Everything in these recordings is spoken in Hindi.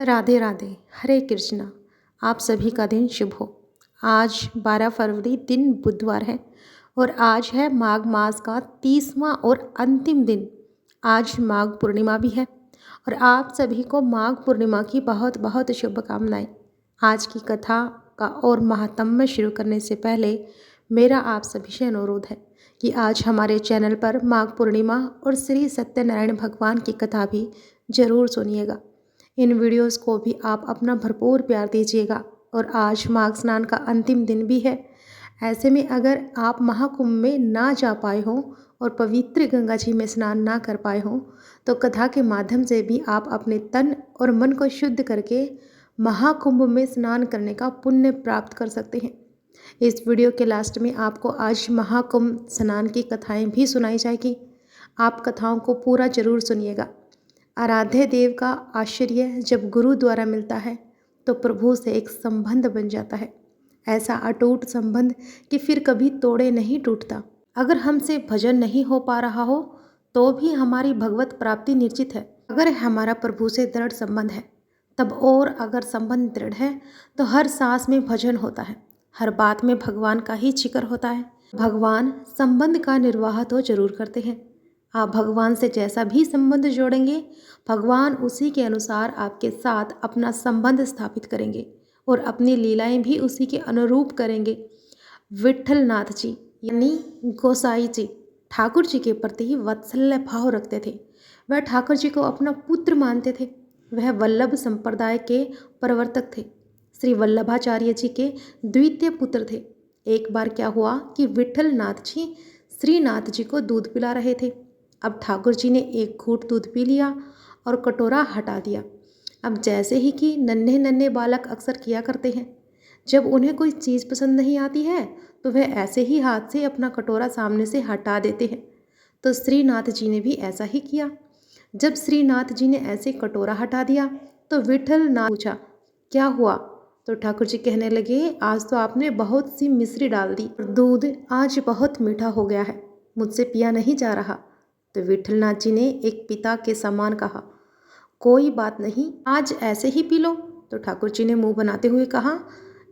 राधे राधे। हरे कृष्णा। आप सभी का दिन शुभ हो। आज 12 फरवरी दिन बुधवार है और आज है माघ मास का 30वां और अंतिम दिन। आज माघ पूर्णिमा भी है और आप सभी को माघ पूर्णिमा की बहुत बहुत शुभकामनाएं। आज की कथा का और महात्म्य शुरू करने से पहले मेरा आप सभी से अनुरोध है कि आज हमारे चैनल पर माघ पूर्णिमा और श्री सत्यनारायण भगवान की कथा भी ज़रूर सुनिएगा। इन वीडियोस को भी आप अपना भरपूर प्यार दीजिएगा। और आज माघ स्नान का अंतिम दिन भी है। ऐसे में अगर आप महाकुंभ में ना जा पाए हों और पवित्र गंगा जी में स्नान ना कर पाए हों तो कथा के माध्यम से भी आप अपने तन और मन को शुद्ध करके महाकुंभ में स्नान करने का पुण्य प्राप्त कर सकते हैं। इस वीडियो के लास्ट में आपको आज महाकुंभ स्नान की कथाएं भी सुनाई जाएगी। आप कथाओं को पूरा जरूर सुनिएगा। आराध्य देव का आश्चर्य जब गुरु द्वारा मिलता है तो प्रभु से एक संबंध बन जाता है। ऐसा अटूट संबंध कि फिर कभी तोड़े नहीं टूटता। अगर हमसे भजन नहीं हो पा रहा हो तो भी हमारी भगवत प्राप्ति निश्चित है। अगर हमारा प्रभु से दृढ़ संबंध है तब, और अगर संबंध दृढ़ है तो हर सांस में भजन होता है, हर बात में भगवान का ही जिक्र होता है। भगवान संबंध का निर्वाह तो जरूर करते हैं। आप भगवान से जैसा भी संबंध जोड़ेंगे भगवान उसी के अनुसार आपके साथ अपना संबंध स्थापित करेंगे और अपनी लीलाएं भी उसी के अनुरूप करेंगे। विट्ठल नाथ जी यानी गोसाई जी ठाकुर जी के प्रति वात्सल्य भाव रखते थे। वह ठाकुर जी को अपना पुत्र मानते थे। वह वल्लभ संप्रदाय के प्रवर्तक थे। श्री वल्लभाचार्य जी के द्वितीय पुत्र थे। एक बार क्या हुआ कि विट्ठल नाथ जी श्रीनाथ जी को दूध पिला रहे थे। अब ठाकुर जी ने एक घूंट दूध पी लिया और कटोरा हटा दिया। अब जैसे ही कि नन्हे नन्हे बालक अक्सर किया करते हैं, जब उन्हें कोई चीज़ पसंद नहीं आती है तो वह ऐसे ही हाथ से अपना कटोरा सामने से हटा देते हैं। तो श्रीनाथ जी ने भी ऐसा ही किया। जब श्रीनाथ जी ने ऐसे कटोरा हटा दिया तो विट्ठल नाथ पूछा, क्या हुआ? तो ठाकुर जी कहने लगे, आज तो आपने बहुत सी मिश्री डाल दी, दूध आज बहुत मीठा हो गया है, मुझसे पिया नहीं जा रहा। तो विट्ठलनाथ जी ने एक पिता के समान कहा, कोई बात नहीं, आज ऐसे ही पी लो। तो ठाकुर जी ने मुंह बनाते हुए कहा,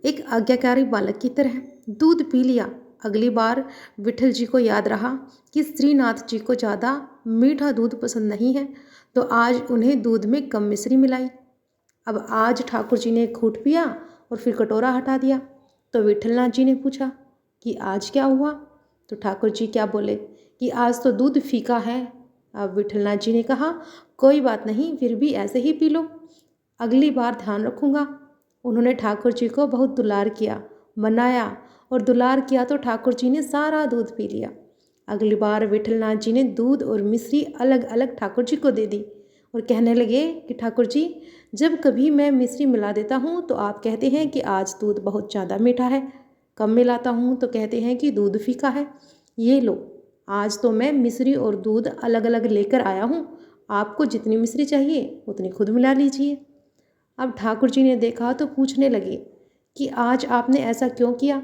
एक आज्ञाकारी बालक की तरह दूध पी लिया। अगली बार विट्ठल जी को याद रहा कि श्रीनाथ जी को ज़्यादा मीठा दूध पसंद नहीं है, तो आज उन्हें दूध में कम मिश्री मिलाई। अब आज ठाकुर जी ने एक घूंट पिया और फिर कटोरा हटा दिया। तो विट्ठलनाथ जी ने पूछा कि आज क्या हुआ? तो ठाकुर जी क्या बोले कि आज तो दूध फीका है। अब विट्ठलनाथ जी ने कहा, कोई बात नहीं, फिर भी ऐसे ही पी लो, अगली बार ध्यान रखूँगा। उन्होंने ठाकुर जी को बहुत दुलार किया, मनाया और दुलार किया तो ठाकुर जी ने सारा दूध पी लिया। अगली बार विट्ठलनाथ जी ने दूध और मिश्री अलग अलग ठाकुर जी को दे दी और कहने लगे कि ठाकुर जी, जब कभी मैं मिश्री मिला देता हूँ तो आप कहते हैं कि आज दूध बहुत ज़्यादा मीठा है, कम मिलाता हूँ तो कहते हैं कि दूध फीका है। ये लो, आज तो मैं मिश्री और दूध अलग अलग लेकर आया हूँ, आपको जितनी मिश्री चाहिए उतनी खुद मिला लीजिए। अब ठाकुर जी ने देखा तो पूछने लगे कि आज आपने ऐसा क्यों किया?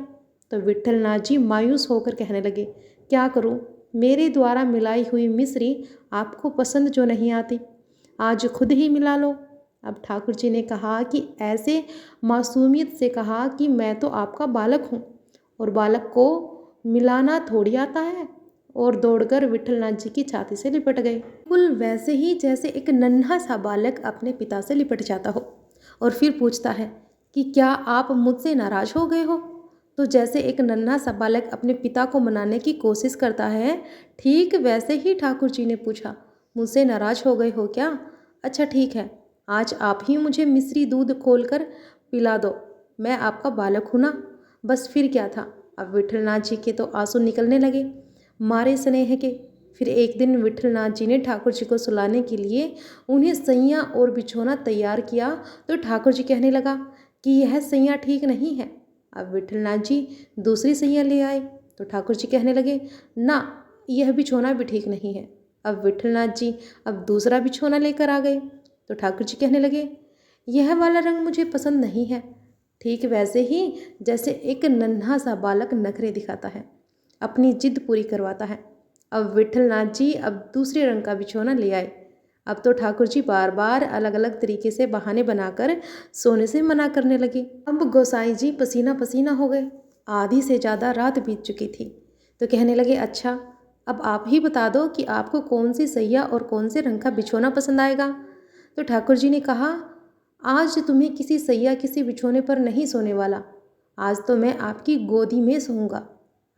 तो विट्ठलनाथ जी मायूस होकर कहने लगे, क्या करूँ, मेरे द्वारा मिलाई हुई मिश्री आपको पसंद जो नहीं आती, आज खुद ही मिला लो। अब ठाकुर जी ने कहा कि ऐसे मासूमियत से कहा कि मैं तो आपका बालक हूँ और बालक को मिलाना थोड़ी आता है, और दौड़कर विट्ठलनाथ जी की छाती से लिपट गए। बिल्कुल वैसे ही जैसे एक नन्हा सा बालक अपने पिता से लिपट जाता हो और फिर पूछता है कि क्या आप मुझसे नाराज हो गए हो? तो जैसे एक नन्हा सा बालक अपने पिता को मनाने की कोशिश करता है, ठीक वैसे ही ठाकुर जी ने पूछा, मुझसे नाराज हो गए हो क्या? अच्छा ठीक है, आज आप ही मुझे मिश्री दूध खोलकर पिला दो, मैं आपका बालक हूँ ना। बस फिर क्या था, अब विट्ठलनाथ जी के तो आंसू निकलने लगे मारे स्नेह के। फिर एक दिन विट्ठलनाथ जी ने ठाकुर जी को सुलाने के लिए उन्हें सैया और बिछौना तैयार किया तो ठाकुर जी कहने लगा कि यह सैया ठीक नहीं है। अब विट्ठलनाथ जी दूसरी सैया ले आए तो ठाकुर जी कहने लगे, ना, यह बिछौना भी ठीक नहीं है। अब विट्ठलनाथ जी अब दूसरा बिछौना लेकर आ गए तो ठाकुर जी कहने लगे, यह वाला रंग मुझे पसंद नहीं है। ठीक वैसे ही जैसे एक नन्हा सा बालक नखरे दिखाता है, अपनी जिद पूरी करवाता है। अब विट्ठलनाथ जी अब दूसरे रंग का बिछौना ले आए। अब तो ठाकुर जी बार बार अलग अलग तरीके से बहाने बनाकर सोने से मना करने लगे। अब गोसाई जी पसीना पसीना हो गए। आधी से ज़्यादा रात बीत चुकी थी। तो कहने लगे, अच्छा अब आप ही बता दो कि आपको कौन सी सैया और कौन से रंग का बिछोना पसंद आएगा। तो ठाकुर जी ने कहा, आज तुम्हें किसी सैया किसी बिछोने पर नहीं सोने वाला, आज तो मैं आपकी गोदी में सोऊंगा।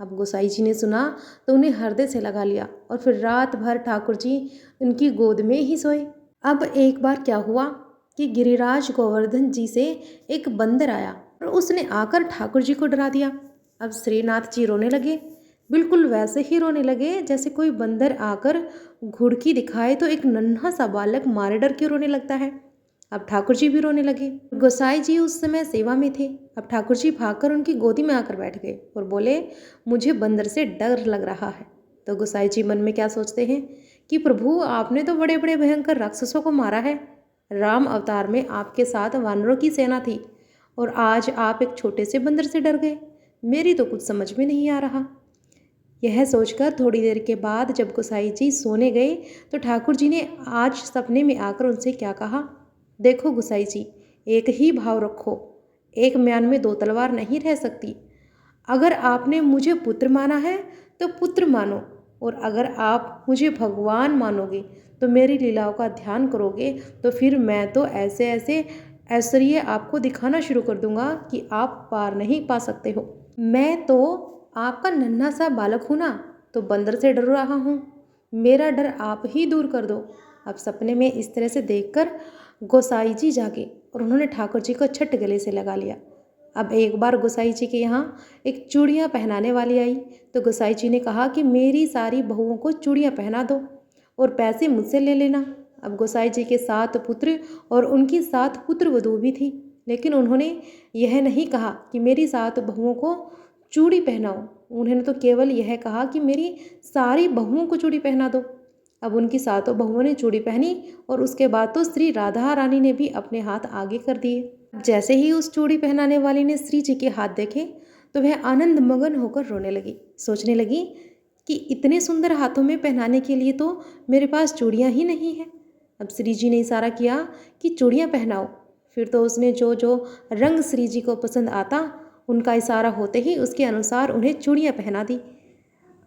अब गोसाई जी ने सुना तो उन्हें हृदय से लगा लिया और फिर रात भर ठाकुर जी उनकी गोद में ही सोए। अब एक बार क्या हुआ कि गिरिराज गोवर्धन जी से एक बंदर आया और उसने आकर ठाकुर जी को डरा दिया। अब श्रीनाथ जी रोने लगे, बिल्कुल वैसे ही रोने लगे जैसे कोई बंदर आकर घुड़की दिखाए तो एक नन्हा सा बालक मारे डर के रोने लगता है। अब ठाकुर जी भी रोने लगे। गोसाई जी उस समय सेवा में थे। अब ठाकुर जी भागकर उनकी गोदी में आकर बैठ गए और बोले, मुझे बंदर से डर लग रहा है। तो गोसाई जी मन में क्या सोचते हैं कि प्रभु आपने तो बड़े बड़े भयंकर राक्षसों को मारा है। राम अवतार में आपके साथ वानरों की सेना थी और आज आप एक छोटे से बंदर से डर गए। मेरी तो कुछ समझ में नहीं आ रहा। यह सोचकर थोड़ी देर के बाद जब गोसाई जी सोने गए तो ठाकुर जी ने आज सपने में आकर उनसे क्या कहा, देखो गोसाई जी, एक ही भाव रखो, एक म्यान में दो तलवार नहीं रह सकती। अगर आपने मुझे पुत्र माना है तो पुत्र मानो, और अगर आप मुझे भगवान मानोगे तो मेरी लीलाओं का ध्यान करोगे तो फिर मैं तो ऐसे ऐसे ऐश्वर्य आपको दिखाना शुरू कर दूंगा कि आप पार नहीं पा सकते हो। मैं तो आपका नन्हा सा बालक हूँ ना, तो बंदर से डर रहा हूँ, मेरा डर आप ही दूर कर दो। अब सपने में इस तरह से देखकर गोसाई जी जागे और उन्होंने ठाकुर जी को छठ गले से लगा लिया। अब एक बार गोसाई जी के यहाँ एक चूड़ियाँ पहनाने वाली आई तो गोसाई जी ने कहा कि मेरी सारी बहुओं को चूड़ियाँ पहना दो और पैसे मुझसे ले लेना। अब गोसाई जी के 7 पुत्र और उनकी 7 पुत्र वधू भी थी, लेकिन उन्होंने यह नहीं कहा कि मेरी 7 बहुओं को चूड़ी पहनाओ, उन्होंने तो केवल यह कहा कि मेरी सारी बहुओं को चूड़ी पहना दो। अब उनकी 7 बहुओं ने चूड़ी पहनी और उसके बाद तो श्री राधा रानी ने भी अपने हाथ आगे कर दिए। जैसे ही उस चूड़ी पहनाने वाली ने श्री जी के हाथ देखे तो वह आनंद मगन होकर रोने लगी, सोचने लगी कि इतने सुंदर हाथों में पहनाने के लिए तो मेरे पास चूड़ियाँ ही नहीं हैं। अब श्री जी ने इशारा किया कि चूड़ियाँ पहनाओ। फिर तो उसने जो जो रंग श्री जी को पसंद आता उनका इशारा होते ही उसके अनुसार उन्हें चूड़ियाँ पहना दी।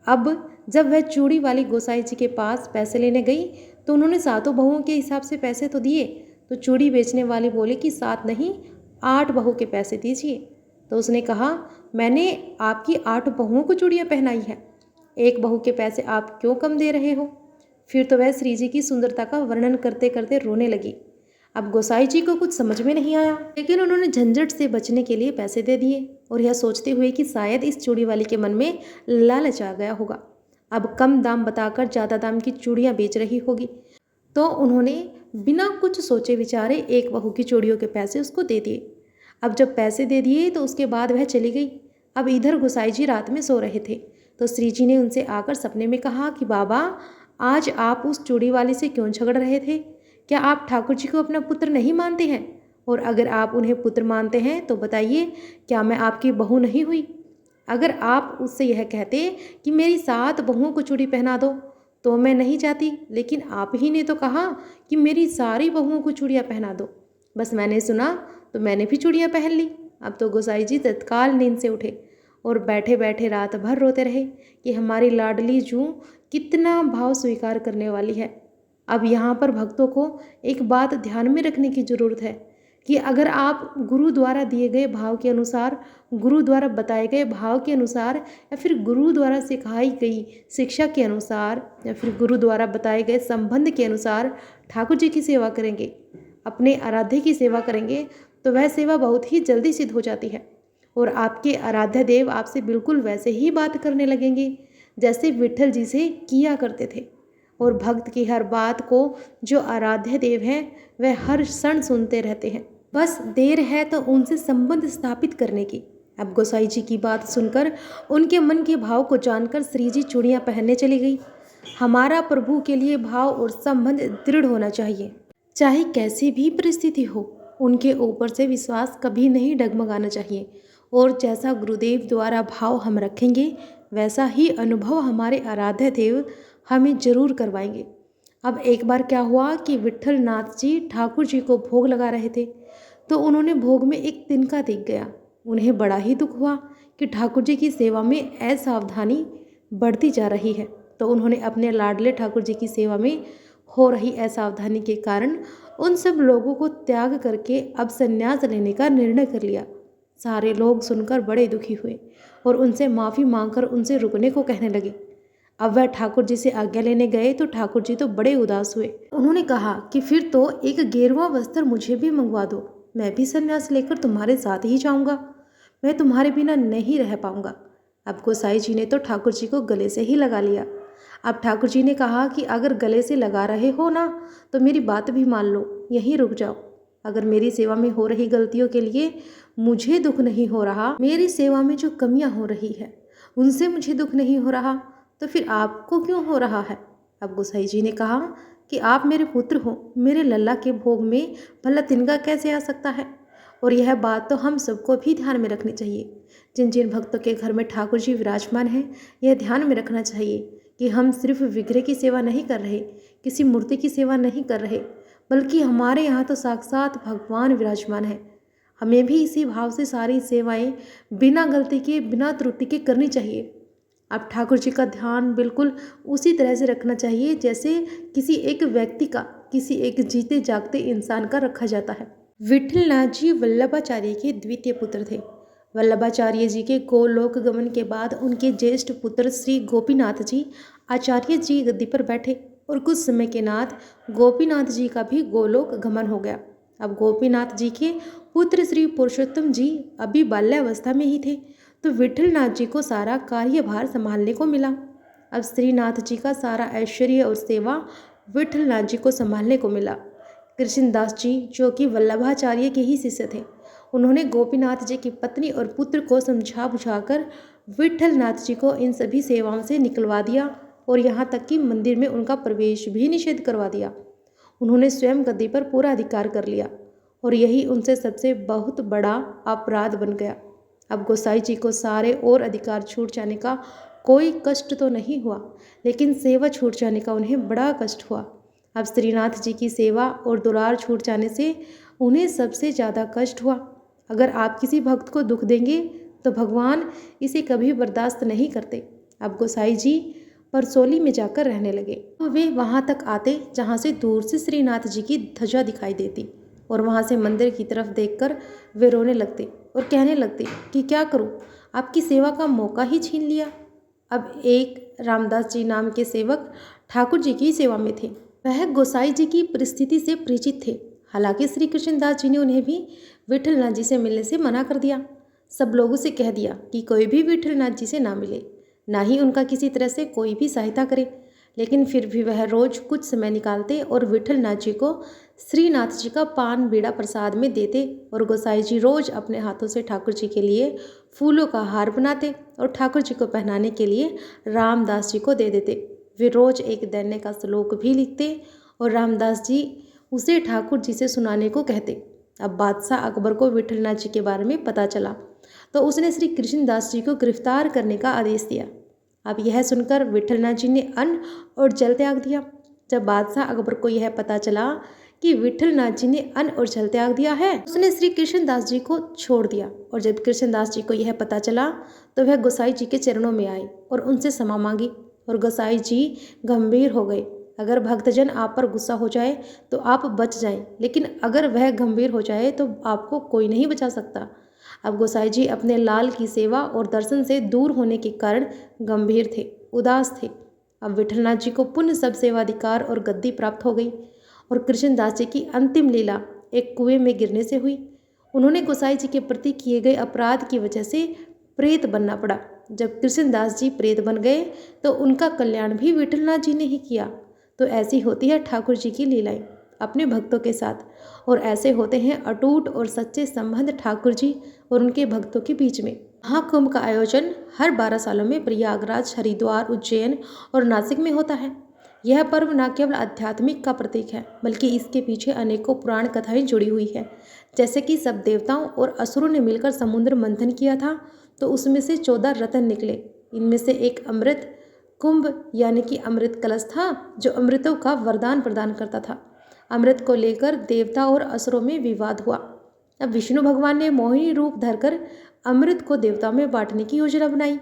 अब जब वह चूड़ी वाली गोसाई जी के पास पैसे लेने गई तो उन्होंने 7 बहुओं के हिसाब से पैसे तो दिए, तो चूड़ी बेचने वाली बोले कि 7 नहीं 8 बहू के पैसे दीजिए। तो उसने कहा, मैंने आपकी 8 बहुओं को चूड़ियाँ पहनाई है, एक बहू के पैसे आप क्यों कम दे रहे हो। फिर तो वह श्री जी की सुंदरता का वर्णन करते करते रोने लगी। अब गोसाई जी को कुछ समझ में नहीं आया, लेकिन उन्होंने झंझट से बचने के लिए पैसे दे दिए और यह सोचते हुए कि शायद इस चूड़ी वाली के मन में लालच आ गया होगा, अब कम दाम बताकर ज़्यादा दाम की चूड़ियाँ बेच रही होगी। तो उन्होंने बिना कुछ सोचे विचारे एक बहू की चूड़ियों के पैसे उसको दे दिए। अब जब पैसे दे दिए तो उसके बाद वह चली गई। अब इधर गोसाई जी रात में सो रहे थे तो श्री जी ने उनसे आकर सपने में कहा कि बाबा, आज आप उस चूड़ी वाली से क्यों झगड़ रहे थे? क्या आप ठाकुर जी को अपना पुत्र नहीं मानते हैं? और अगर आप उन्हें पुत्र मानते हैं तो बताइए, क्या मैं आपकी बहू नहीं हुई? अगर आप उससे यह कहते कि मेरी 7 बहुओं को चूड़ी पहना दो तो मैं नहीं जाती, लेकिन आप ही ने तो कहा कि मेरी सारी बहुओं को चूड़ियाँ पहना दो। बस मैंने सुना तो मैंने भी चूड़ियाँ पहन ली। अब तो गोसाई जी तत्काल नींद से उठे और बैठे बैठे रात भर रोते रहे कि हमारी लाडली जू कितना भाव स्वीकार करने वाली है। अब यहाँ पर भक्तों को एक बात ध्यान में रखने की ज़रूरत है कि अगर आप गुरु द्वारा दिए गए भाव के अनुसार, गुरु द्वारा बताए गए भाव के अनुसार, या फिर गुरु द्वारा सिखाई गई शिक्षा के अनुसार, या फिर गुरु द्वारा बताए गए संबंध के अनुसार ठाकुर जी की सेवा करेंगे, अपने आराध्य की सेवा करेंगे, तो वह सेवा बहुत ही जल्दी सिद्ध हो जाती है और आपके आराध्य देव आपसे बिल्कुल वैसे ही बात करने लगेंगे जैसे विट्ठल जी से किया करते थे। और भक्त की हर बात को जो आराध्य देव हैं वह हर क्षण सुनते रहते हैं, बस देर है तो उनसे संबंध स्थापित करने की। अब गोसाई जी की बात सुनकर, उनके मन के भाव को जानकर श्री जी चूड़ियाँ पहनने चली गई। हमारा प्रभु के लिए भाव और संबंध दृढ़ होना चाहिए, चाहे कैसी भी परिस्थिति हो, उनके ऊपर से विश्वास कभी नहीं डगमगाना चाहिए। और जैसा गुरुदेव द्वारा भाव हम रखेंगे वैसा ही अनुभव हमारे आराध्य देव हमें जरूर करवाएंगे। अब एक बार क्या हुआ कि विट्ठल नाथ जी ठाकुर जी को भोग लगा रहे थे, तो उन्होंने भोग में एक तिनका दिख गया। उन्हें बड़ा ही दुख हुआ कि ठाकुर जी की सेवा में असावधानी बढ़ती जा रही है। तो उन्होंने अपने लाडले ठाकुर जी की सेवा में हो रही असावधानी के कारण उन सब लोगों को त्याग करके अब संन्यास लेने का निर्णय कर लिया। सारे लोग सुनकर बड़े दुखी हुए और उनसे माफ़ी मांगकर उनसे रुकने को कहने लगे। अब वह ठाकुर जी से आज्ञा लेने गए तो ठाकुर जी तो बड़े उदास हुए। उन्होंने कहा कि फिर तो एक गेरुआ वस्त्र मुझे भी मंगवा दो, मैं भी संन्यास लेकर तुम्हारे साथ ही जाऊंगा, मैं तुम्हारे बिना नहीं रह पाऊंगा। अब गोसाई जी ने तो ठाकुर जी को गले से ही लगा लिया। अब ठाकुर जी ने कहा कि अगर गले से लगा रहे हो ना, तो मेरी बात भी मान लो, यहीं रुक जाओ। अगर मेरी सेवा में हो रही गलतियों के लिए मुझे दुख नहीं हो रहा, मेरी सेवा में जो कमियां हो रही है उनसे मुझे दुख नहीं हो रहा, तो फिर आपको क्यों हो रहा है? अब गोसाई जी ने कहा कि आप मेरे पुत्र हो, मेरे लल्ला के भोग में भला तिनका कैसे आ सकता है? और यह बात तो हम सबको भी ध्यान में रखनी चाहिए। जिन जिन भक्तों के घर में ठाकुर जी विराजमान हैं, यह ध्यान में रखना चाहिए कि हम सिर्फ विग्रह की सेवा नहीं कर रहे, किसी मूर्ति की सेवा नहीं कर रहे, बल्कि हमारे यहाँ तो साक्षात भगवान विराजमान है। हमें भी इसी भाव से सारी सेवाएं बिना गलती के, बिना त्रुटि के करनी चाहिए। अब ठाकुर जी का ध्यान बिल्कुल उसी तरह से रखना चाहिए जैसे किसी एक व्यक्ति का, किसी एक जीते जागते इंसान का रखा जाता है। विट्ठलनाथ जी वल्लभाचार्य के द्वितीय पुत्र थे। वल्लभाचार्य जी के गोलोक गमन के बाद उनके ज्येष्ठ पुत्र श्री गोपीनाथ जी आचार्य जी गद्दी पर बैठे और कुछ समय के नाथ गोपीनाथ जी का भी गोलोक गमन हो गया। अब गोपीनाथ जी के पुत्र श्री पुरुषोत्तम जी अभी बाल्यावस्था में ही थे, तो विट्ठलनाथ जी को सारा कार्यभार संभालने को मिला। अब श्रीनाथ जी का सारा ऐश्वर्य और सेवा विट्ठलनाथ जी को संभालने को मिला। कृष्णदास जी जो कि वल्लभाचार्य के ही शिष्य थे, उन्होंने गोपीनाथ जी की पत्नी और पुत्र को समझा बुझाकर विट्ठलनाथ जी को इन सभी सेवाओं से निकलवा दिया और यहाँ तक कि मंदिर में उनका प्रवेश भी निषेध करवा दिया। उन्होंने स्वयं गद्दी पर पूरा अधिकार कर लिया और यही उनसे सबसे बहुत बड़ा अपराध बन गया। अब गोसाई जी को सारे और अधिकार छूट जाने का कोई कष्ट तो नहीं हुआ, लेकिन सेवा छूट जाने का उन्हें बड़ा कष्ट हुआ। अब श्रीनाथ जी की सेवा और दुलार छूट जाने से उन्हें सबसे ज़्यादा कष्ट हुआ। अगर आप किसी भक्त को दुख देंगे तो भगवान इसे कभी बर्दाश्त नहीं करते। अब गोसाई जी परसोली में जाकर रहने लगे, तो वे वहाँ तक आते जहाँ से दूर से श्रीनाथ जी की ध्वजा दिखाई देती और वहाँ से मंदिर की तरफ देखकर वे रोने लगते और कहने लगते कि क्या करूं, आपकी सेवा का मौका ही छीन लिया। अब एक रामदास जी नाम के सेवक ठाकुर जी की सेवा में थे। वह गोसाई जी की परिस्थिति से परिचित थे। हालांकि श्री कृष्णदास जी ने उन्हें भी विट्ठलनाथ जी से मिलने से मना कर दिया। सब लोगों से कह दिया कि कोई भी विट्ठलनाथ जी से ना मिले, ना ही उनका किसी तरह से कोई भी सहायता करे। लेकिन फिर भी वह रोज कुछ समय निकालते और विट्ठलनाथ जी को श्रीनाथ जी का पान बीड़ा प्रसाद में देते और गोसाई जी रोज अपने हाथों से ठाकुर जी के लिए फूलों का हार बनाते और ठाकुर जी को पहनाने के लिए रामदास जी को दे देते। वे रोज एक दैन्य का श्लोक भी लिखते और रामदास जी उसे ठाकुर जी से सुनाने को कहते। अब बादशाह अकबर को विट्ठलनाथ जी के बारे में पता चला, तो उसने श्री कृष्णदास जी को गिरफ्तार करने का आदेश दिया। अब यह सुनकर विट्ठलनाथ जी ने अन्न और जल त्याग दिया। जब बादशाह अकबर को यह पता चला कि विट्ठलनाथ जी ने अन्न और जल त्याग दिया है, उसने श्री कृष्णदास जी को छोड़ दिया। और जब कृष्णदास जी को यह पता चला तो वह गोसाई जी के चरणों में आए और उनसे क्षमा मांगी और गोसाई जी गंभीर हो गए। अगर भक्तजन आप पर गुस्सा हो जाए तो आप बच जाएं, लेकिन अगर वह गंभीर हो जाए तो आपको कोई नहीं बचा सकता। अब गोसाई जी अपने लाल की सेवा और दर्शन से दूर होने के कारण गंभीर थे, उदास थे। अब विट्ठलनाथ जी को पुण्य सब सेवाधिकार और गद्दी प्राप्त हो गई और कृष्णदास जी की अंतिम लीला एक कुएं में गिरने से हुई। उन्होंने गोसाई जी के प्रति किए गए अपराध की वजह से प्रेत बनना पड़ा। जब कृष्णदास जी प्रेत बन गए तो उनका कल्याण भी विट्ठलनाथ जी ने ही किया। तो ऐसी होती है ठाकुर जी की लीलाएं अपने भक्तों के साथ, और ऐसे होते हैं अटूट और सच्चे संबंध ठाकुर जी और उनके भक्तों के बीच में। महाकुंभ का आयोजन हर 12 सालों में प्रयागराज, हरिद्वार, उज्जैन और नासिक में होता है। यह पर्व न केवल आध्यात्मिक का प्रतीक है, बल्कि इसके पीछे अनेकों पुराण कथाएं जुड़ी हुई है। जैसे कि सब देवताओं और असुरों ने मिलकर समुद्र मंथन किया था, तो उसमें से 14 रत्न निकले। इनमें से एक अमृत कुंभ यानी कि अमृत कलश था जो अमृतों का वरदान प्रदान करता था। अमृत को लेकर देवता और असुरों में विवाद हुआ। अब विष्णु भगवान ने मोहिनी रूप धरकर अमृत को देवताओं में बांटने की योजना बनाई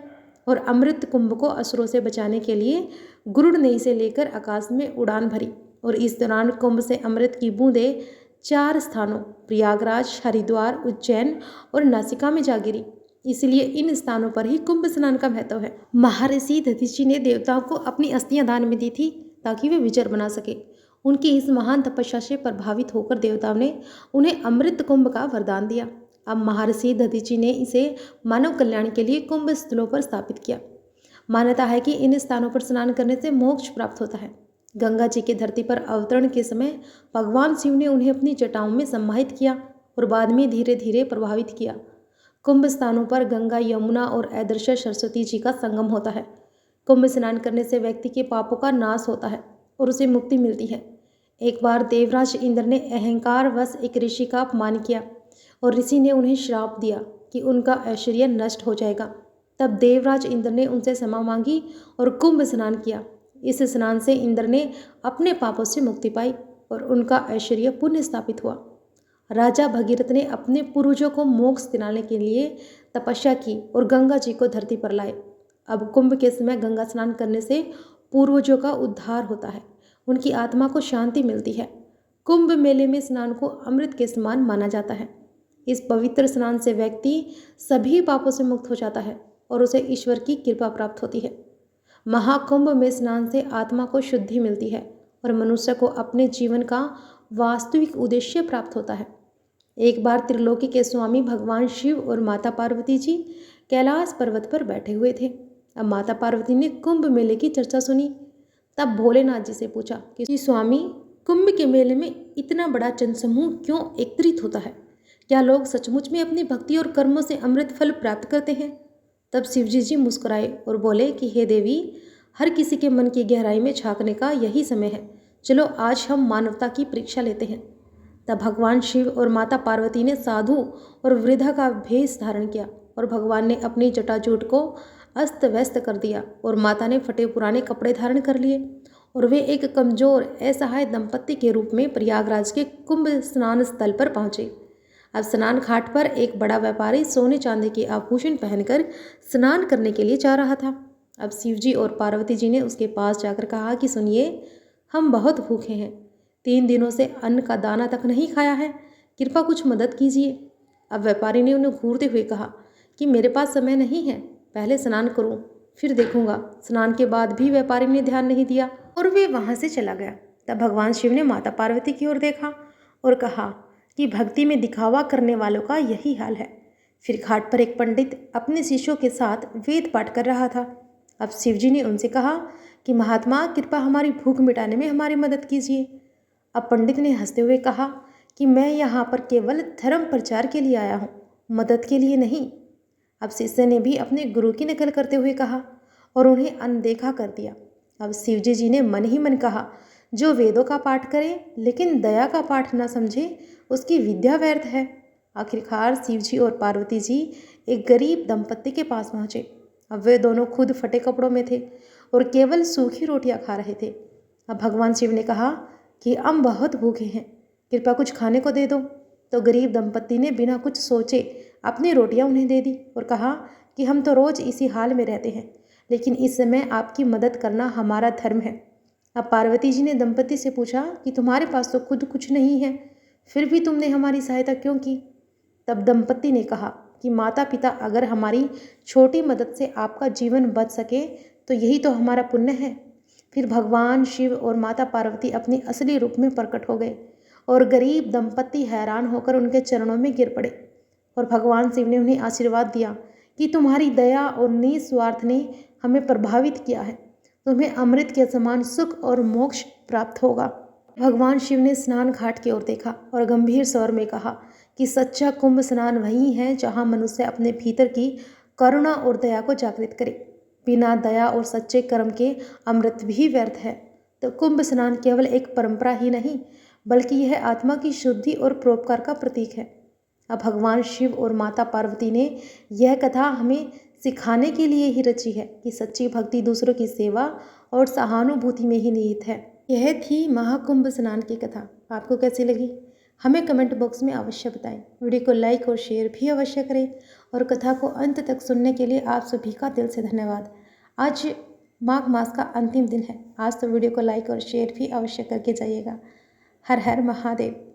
और अमृत कुंभ को असुरों से बचाने के लिए गुरुड़ नई से लेकर आकाश में उड़ान भरी। और इस दौरान कुंभ से अमृत की बूंदें 4 स्थानों प्रयागराज, हरिद्वार, उज्जैन और नासिका में जा गिरी। इसलिए इन स्थानों पर ही कुंभ स्नान का महत्व है। महर्षि दधीचि ने देवताओं को अपनी अस्थियां दान में दी थी ताकि वे विजय बना सके। उनकी इस महान तपस्या से प्रभावित होकर देवताओं ने उन्हें अमृत कुंभ का वरदान दिया। अब महर्षि दधीचि ने इसे मानव कल्याण के लिए कुंभ स्थलों पर स्थापित किया। मान्यता है कि इन स्थानों पर स्नान करने से मोक्ष प्राप्त होता है। गंगा जी के धरती पर अवतरण के समय भगवान शिव ने उन्हें अपनी जटाओं में सम्माहित किया और बाद में धीरे धीरे प्रभावित किया। कुंभ स्थानों पर गंगा, यमुना और अदृश्य सरस्वती जी का संगम होता है। कुंभ स्नान करने से व्यक्ति के पापों का नाश होता है और उसे मुक्ति मिलती है। एक बार देवराज इंद्र ने अहंकार वश एक ऋषि का अपमान किया और ऋषि ने उन्हें श्राप दिया कि उनका ऐश्वर्य नष्ट हो जाएगा। तब देवराज इंद्र ने उनसे क्षमा मांगी और कुंभ स्नान किया। इस स्नान से इंद्र ने अपने पापों से मुक्ति पाई और उनका ऐश्वर्य पुनः स्थापित हुआ। राजा भगीरथ ने अपने पूर्वजों को मोक्ष दिलाने के लिए तपस्या की और गंगा जी को धरती पर लाए। अब कुंभ के समय गंगा स्नान करने से पूर्वजों का उद्धार होता है, उनकी आत्मा को शांति मिलती है। कुंभ मेले में स्नान को अमृत के समान माना जाता है। इस पवित्र स्नान से व्यक्ति सभी पापों से मुक्त हो जाता है और उसे ईश्वर की कृपा प्राप्त होती है। महाकुंभ में स्नान से आत्मा को शुद्धि मिलती है और मनुष्य को अपने जीवन का वास्तविक उद्देश्य प्राप्त होता है। एक बार त्रिलोकी के स्वामी भगवान शिव और माता पार्वती जी कैलाश पर्वत पर बैठे हुए थे। अब माता पार्वती ने कुंभ मेले की चर्चा सुनी। तब भोलेनाथ जी से पूछा कि स्वामी, कुंभ के मेले में इतना बड़ा जनसमूह क्यों एकत्रित होता है? क्या लोग सचमुच में अपनी भक्ति और कर्मों से अमृत फल प्राप्त करते हैं? तब शिवजी जी मुस्कुराए और बोले कि हे देवी, हर किसी के मन की गहराई में झांकने का यही समय है। चलो आज हम मानवता की परीक्षा लेते हैं। तब भगवान शिव और माता पार्वती ने साधु और वृद्धा का भेष धारण किया और भगवान ने अपनी जटाजूट को अस्त व्यस्त कर दिया और माता ने फटे पुराने कपड़े धारण कर लिए और वे एक कमजोर असहाय दंपत्ति के रूप में प्रयागराज के कुंभ स्नान स्थल पर पहुंचे। अब स्नान घाट पर एक बड़ा व्यापारी सोने चांदी के आभूषण पहनकर स्नान करने के लिए जा रहा था। अब शिवजी और पार्वती जी ने उसके पास जाकर कहा कि सुनिए, हम बहुत भूखे हैं, 3 दिनों से अन्न का दाना तक नहीं खाया है, कृपा कुछ मदद कीजिए। अब व्यापारी ने उन्हें घूरते हुए कहा कि मेरे पास समय नहीं है, पहले स्नान करूं, फिर देखूंगा। स्नान के बाद भी व्यापारी ने ध्यान नहीं दिया और वे वहां से चला गया। तब भगवान शिव ने माता पार्वती की ओर देखा और कहा कि भक्ति में दिखावा करने वालों का यही हाल है। फिर घाट पर एक पंडित अपने शिष्यों के साथ वेद पाठ कर रहा था। अब शिवजी ने उनसे कहा कि महात्मा, कृपया हमारी भूख मिटाने में हमारी मदद कीजिए। अब पंडित ने हंसते हुए कहा कि मैं यहाँ पर केवल धर्म प्रचार के लिए आया हूँ, मदद के लिए नहीं। अब शिष्य ने भी अपने गुरु की नकल करते हुए कहा और उन्हें अनदेखा कर दिया। अब शिवजी जी ने मन ही मन कहा, जो वेदों का पाठ करे लेकिन दया का पाठ न समझे, उसकी विद्या व्यर्थ है। आखिरकार शिवजी और पार्वती जी एक गरीब दंपत्ति के पास पहुँचे। अब वे दोनों खुद फटे कपड़ों में थे और केवल सूखी रोटियां खा रहे थे। अब भगवान शिव ने कहा कि हम बहुत भूखे हैं, कृपया कुछ खाने को दे दो। तो गरीब दंपत्ति ने बिना कुछ सोचे अपनी रोटियां उन्हें दे दी और कहा कि हम तो रोज़ इसी हाल में रहते हैं, लेकिन इस समय आपकी मदद करना हमारा धर्म है। अब पार्वती जी ने दंपत्ति से पूछा कि तुम्हारे पास तो खुद कुछ नहीं है, फिर भी तुमने हमारी सहायता क्यों की? तब दंपत्ति ने कहा कि माता पिता, अगर हमारी छोटी मदद से आपका जीवन बच सके तो यही तो हमारा पुण्य है। फिर भगवान शिव और माता पार्वती अपने असली रूप में प्रकट हो गए और गरीब दंपत्ति हैरान होकर उनके चरणों में गिर पड़े और भगवान शिव ने उन्हें आशीर्वाद दिया कि तुम्हारी दया और निस्वार्थ ने हमें प्रभावित किया है, तुम्हें अमृत के समान सुख और मोक्ष प्राप्त होगा। भगवान शिव ने स्नान घाट की ओर देखा और गंभीर स्वर में कहा कि सच्चा कुंभ स्नान वही है जहाँ मनुष्य अपने भीतर की करुणा और दया को जागृत करे। बिना दया और सच्चे कर्म के अमृत भी व्यर्थ है। तो कुंभ स्नान केवल एक परंपरा ही नहीं, बल्कि यह आत्मा की शुद्धि और परोपकार का प्रतीक है। अब भगवान शिव और माता पार्वती ने यह कथा हमें सिखाने के लिए ही रची है कि सच्ची भक्ति दूसरों की सेवा और सहानुभूति में ही निहित है। यह थी महाकुंभ स्नान की कथा। आपको कैसी लगी हमें कमेंट बॉक्स में अवश्य बताएं। वीडियो को लाइक और शेयर भी अवश्य करें और कथा को अंत तक सुनने के लिए आप सभी का दिल से धन्यवाद। आज माघ मास का अंतिम दिन है। आज तो वीडियो को लाइक और शेयर भी अवश्य करके जाइएगा। हर हर महादेव।